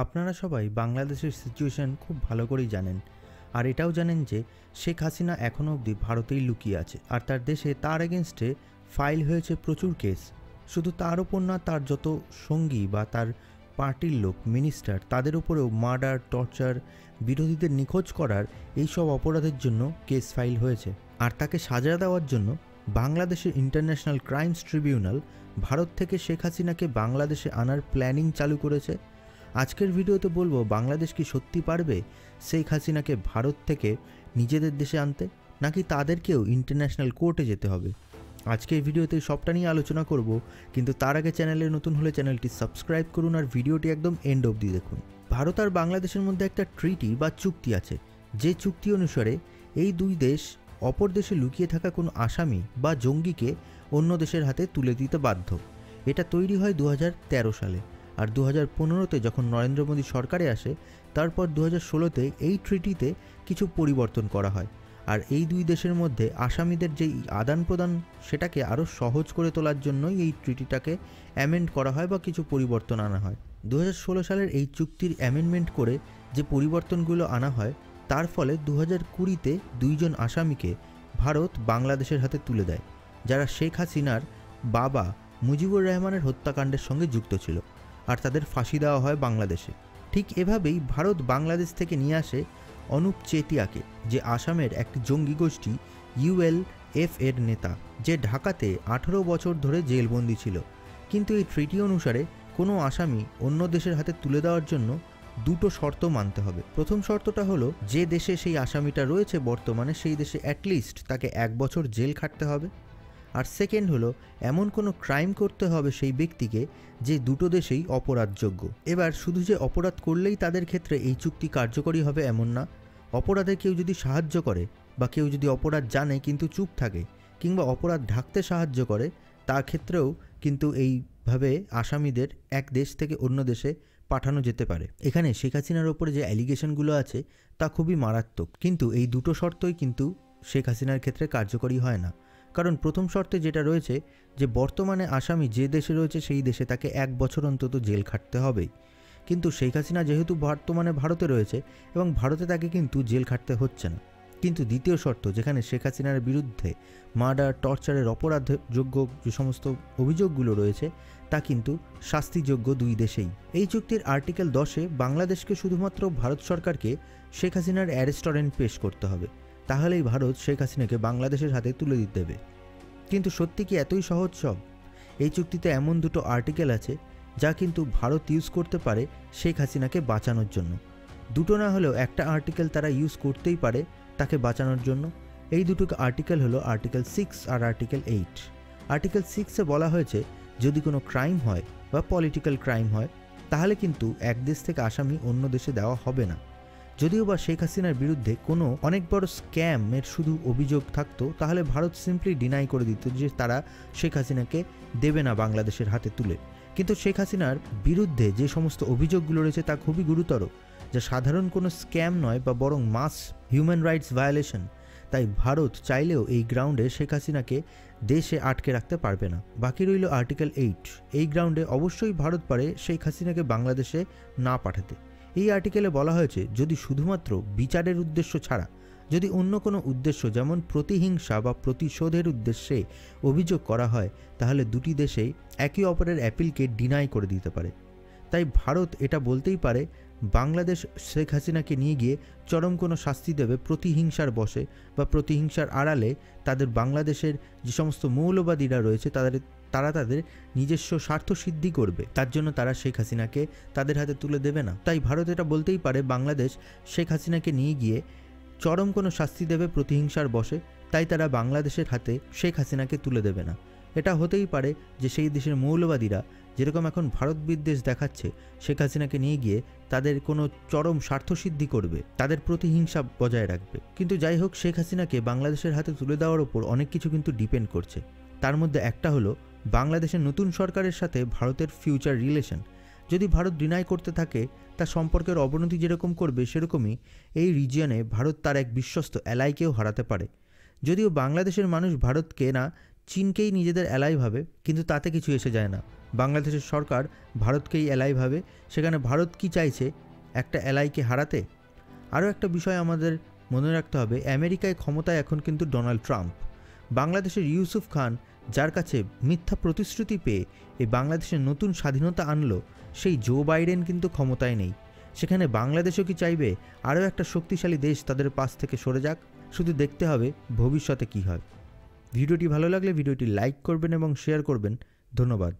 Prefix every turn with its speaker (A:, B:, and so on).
A: আপনারা সবাই বাংলাদেশের সিচুয়েশন খুব ভালো করেই জানেন, আর এটাও জানেন যে শেখ হাসিনা এখনও অবধি ভারতেই লুকিয়ে আছে, আর তার দেশে তার এগেনস্টে ফাইল হয়েছে প্রচুর কেস। শুধু তার ওপর না, তার যত সঙ্গী বা তার পার্টির লোক, মিনিস্টার, তাদের উপরেও মার্ডার, টর্চার, বিরোধীদের নিখোঁজ করার এইসব অপরাধের জন্য কেস ফাইল হয়েছে। আর তাকে সাজা দেওয়ার জন্য বাংলাদেশের ইন্টারন্যাশনাল ক্রাইমস ট্রিবিউনাল ভারত থেকে শেখ হাসিনাকে বাংলাদেশে আনার প্ল্যানিং চালু করেছে। আজকের ভিডিওতে বলবো বাংলাদেশ কি সত্যি পারবে শেখ হাসিনাকে ভারত থেকে নিজেদের দেশে আনতে, নাকি তাদেরকেও ইন্টারন্যাশনাল কোর্টে যেতে হবে। আজকের ভিডিওতে সবটা নিয়ে আলোচনা করব, কিন্তু তার আগে চ্যানেলে নতুন হলে চ্যানেলটি সাবস্ক্রাইব করুন আর ভিডিওটি একদম এন্ড অবধি দেখুন। ভারত আর বাংলাদেশের মধ্যে একটা ট্রিটি বা চুক্তি আছে, যে চুক্তি অনুসারে এই দুই দেশ অপর দেশে লুকিয়ে থাকা কোনো আসামি বা জঙ্গিকে অন্য দেশের হাতে তুলে দিতে বাধ্য। এটা তৈরি হয় 2013 সালে, আর 2015-তে যখন নরেন্দ্র মোদী সরকারে আসে, তারপর 2016-তে এই ট্রিটিতে কিছু পরিবর্তন করা হয়। আর এই দুই দেশের মধ্যে আসামিদের যেই আদান প্রদান, সেটাকে আরও সহজ করে তোলার জন্যই এই ট্রিটিটাকে অ্যামেন্ড করা হয় বা কিছু পরিবর্তন আনা হয়। 2016 সালের এই চুক্তির অ্যামেন্ডমেন্ট করে যে পরিবর্তনগুলো আনা হয়, তার ফলে 2020-তে দুইজন আসামিকে ভারত বাংলাদেশের হাতে তুলে দেয়, যারা শেখ হাসিনার বাবা মুজিবুর রহমানের হত্যাকাণ্ডের সঙ্গে যুক্ত ছিল, আর তাদের ফাঁসি দেওয়া হয় বাংলাদেশে। ঠিক এভাবেই ভারত বাংলাদেশ থেকে নিয়ে আসে অনুপ চেতিয়াকে, যে আসামের একটি জঙ্গি গোষ্ঠী ULF এর নেতা, যে ঢাকাতে 18 বছর ধরে জেলবন্দি ছিল। কিন্তু এই ট্রিটি অনুসারে কোনো আসামি অন্য দেশের হাতে তুলে দেওয়ার জন্য দুটো শর্ত মানতে হবে। প্রথম শর্তটা হলো, যে দেশে সেই আসামিটা রয়েছে বর্তমানে, সেই দেশে অ্যাটলিস্ট তাকে 1 বছর জেল খাটতে হবে। আর সেকেন্ড হলো, এমন কোনো ক্রাইম করতে হবে সেই ব্যক্তিকে যে দুটো দেশেই অপরাধযোগ্য। এবার শুধু যে অপরাধ করলেই তাদের ক্ষেত্রে এই চুক্তি কার্যকরী হবে এমন না। অপরাধে কেউ যদি সাহায্য করে, বা কেউ যদি অপরাধ জানে কিন্তু চুপ থাকে, কিংবা অপরাধ ঢাকতে সাহায্য করে, তার ক্ষেত্রেও কিন্তু এইভাবে আসামিদের এক দেশ থেকে অন্য দেশে পাঠানো যেতে পারে। এখানে শেখ হাসিনার ওপরে যে অ্যালিগেশনগুলো আছে তা খুবই মারাত্মক, কিন্তু এই দুটো শর্তই কিন্তু শেখ হাসিনার ক্ষেত্রে কার্যকরী হয় না। কারণ প্রথম শর্তে যেটা রয়েছে, যে বর্তমানে আসামি যে দেশে রয়েছে সেই দেশে তাকে 1 বছর অন্তত জেল খাটতে হবেই। কিন্তু শেখ হাসিনা যেহেতু বর্তমানে ভারতে রয়েছে, এবং ভারতে তাকে কিন্তু জেল খাটতে হচ্ছে না। কিন্তু দ্বিতীয় শর্ত, যেখানে শেখ হাসিনার বিরুদ্ধে মার্ডার, টর্চারের অপরাধযোগ্য যে সমস্ত অভিযোগগুলো রয়েছে, তা কিন্তু শাস্তিযোগ্য দুই দেশেই। এই চুক্তির আর্টিকেল 10-এ বাংলাদেশকে শুধুমাত্র ভারত সরকারকে শেখ হাসিনার অ্যারেস্ট ওয়ারেন্ট পেশ করতে হবে, তাহলেই ভারত শেখ হাসিনাকে বাংলাদেশের হাতে তুলে দিতে দেবে। কিন্তু সত্যি কি এতই সহজ সব? এই চুক্তিতে এমন দুটো আর্টিকেল আছে যা কিন্তু ভারত ইউজ করতে পারে শেখ হাসিনাকে বাঁচানোর জন্য। দুটো না হলেও একটা আর্টিকেল তারা ইউজ করতেই পারে তাকে বাঁচানোর জন্য। এই দুটো আর্টিকেল হলো আর্টিকেল 6 আর আর্টিকেল 8। আর্টিকেল 6-এ বলা হয়েছে, যদি কোনো ক্রাইম হয় বা পলিটিক্যাল ক্রাইম হয়, তাহলে কিন্তু এক দেশ থেকে আসামি অন্য দেশে দেওয়া হবে না। যদিও বা শেখ হাসিনার বিরুদ্ধে কোনো অনেক বড় স্ক্যামের শুধু অভিযোগ থাকতো, তাহলে ভারত সিম্পলি ডিনাই করে দিত যে তারা শেখ হাসিনাকে দেবে না বাংলাদেশের হাতে তুলে। কিন্তু শেখ হাসিনার বিরুদ্ধে যে সমস্ত অভিযোগগুলো রয়েছে তা খুবই গুরুতর, যা সাধারণ কোনো স্ক্যাম নয়, বা বরং মাস হিউম্যান রাইটস ভায়োলেশন। তাই ভারত চাইলেও এই গ্রাউন্ডে শেখ হাসিনাকে দেশে আটকে রাখতে পারবে না। বাকি রইল আর্টিকেল 8। এই গ্রাউন্ডে অবশ্যই ভারত পারে শেখ হাসিনাকে বাংলাদেশে না পাঠাতে। এই আর্টিকেলে বলা হয়েছে, যদি শুধুমাত্র বিচারের উদ্দেশ্য ছাড়া যদি অন্য কোনো উদ্দেশ্য, যেমন প্রতিহিংসা বা প্রতিশোধের উদ্দেশ্যে অভিযোগ করা হয়, তাহলে দুটি দেশেই একে অপরের অ্যাপিলকে ডিনাই করে দিতে পারে। তাই ভারত এটা বলতেই পারে, বাংলাদেশ শেখ হাসিনাকে নিয়ে গিয়ে চরম কোনো শাস্তি দেবে প্রতিহিংসার বশে, বা প্রতিহিংসার আড়ালে তাদের বাংলাদেশের যে সমস্ত মৌলবাদীরা রয়েছে তারা তাদের নিজস্ব স্বার্থ সিদ্ধি করবে, তার জন্য তারা শেখ হাসিনাকে তাদের হাতে তুলে দেবে না। তাই ভারত এটা বলতেই পারে, বাংলাদেশ শেখ হাসিনাকে নিয়ে গিয়ে চরম কোনো শাস্তি দেবে প্রতিহিংসার বশে, তাই তারা বাংলাদেশের হাতে শেখ হাসিনাকে তুলে দেবে না। এটা হতেই পারে যে সেই দেশের মৌলবাদীরা যেরকম এখন ভারত বিদ্বেষ দেখাচ্ছে, শেখ হাসিনাকে নিয়ে গিয়ে তাদের কোনো চরম স্বার্থসিদ্ধি করবে, তাদের প্রতিহিংসা বজায় রাখবে। কিন্তু যাই হোক, শেখ হাসিনাকে বাংলাদেশের হাতে তুলে দেওয়ার ওপর অনেক কিছু কিন্তু ডিপেন্ড করছে। তার মধ্যে একটা হলো বাংলাদেশের নতুন সরকারের সাথে ভারতের ফিউচার রিলেশন। যদি ভারত ডিনাই করতে থাকে, তার সম্পর্কের অবনতি যেরকম করবে, সেরকমই এই রিজিয়নে ভারত তার এক বিশ্বস্ত অ্যালাইকেও হারাতে পারে। যদিও বাংলাদেশের মানুষ ভারতকে না, চীনকেই নিজেদের অ্যালাই ভাবে, কিন্তু তাতে কিছু এসে যায় না। বাংলাদেশের সরকার ভারতকেই এলাই ভাবে, সেখানে ভারত কি চাইছে, একটা এলাইকে হারাতে? আরও একটা বিষয় আমাদের মনে রাখতে হবে, আমেরিকায় ক্ষমতায় এখন কিন্তু ডোনাল্ড ট্রাম্প। বাংলাদেশের ইউসুফ খান, যার কাছে মিথ্যা প্রতিশ্রুতি পেয়ে এই বাংলাদেশের নতুন স্বাধীনতা আনলো, সেই জো বাইডেন কিন্তু ক্ষমতায় নেই। সেখানে বাংলাদেশও কি চাইবে আরও একটা শক্তিশালী দেশ তাদের পাশ থেকে সরে যাক? শুধু দেখতে হবে ভবিষ্যতে কী হয়। ভিডিওটি ভালো লাগলে ভিডিওটি লাইক করবেন এবং শেয়ার করবেন। ধন্যবাদ।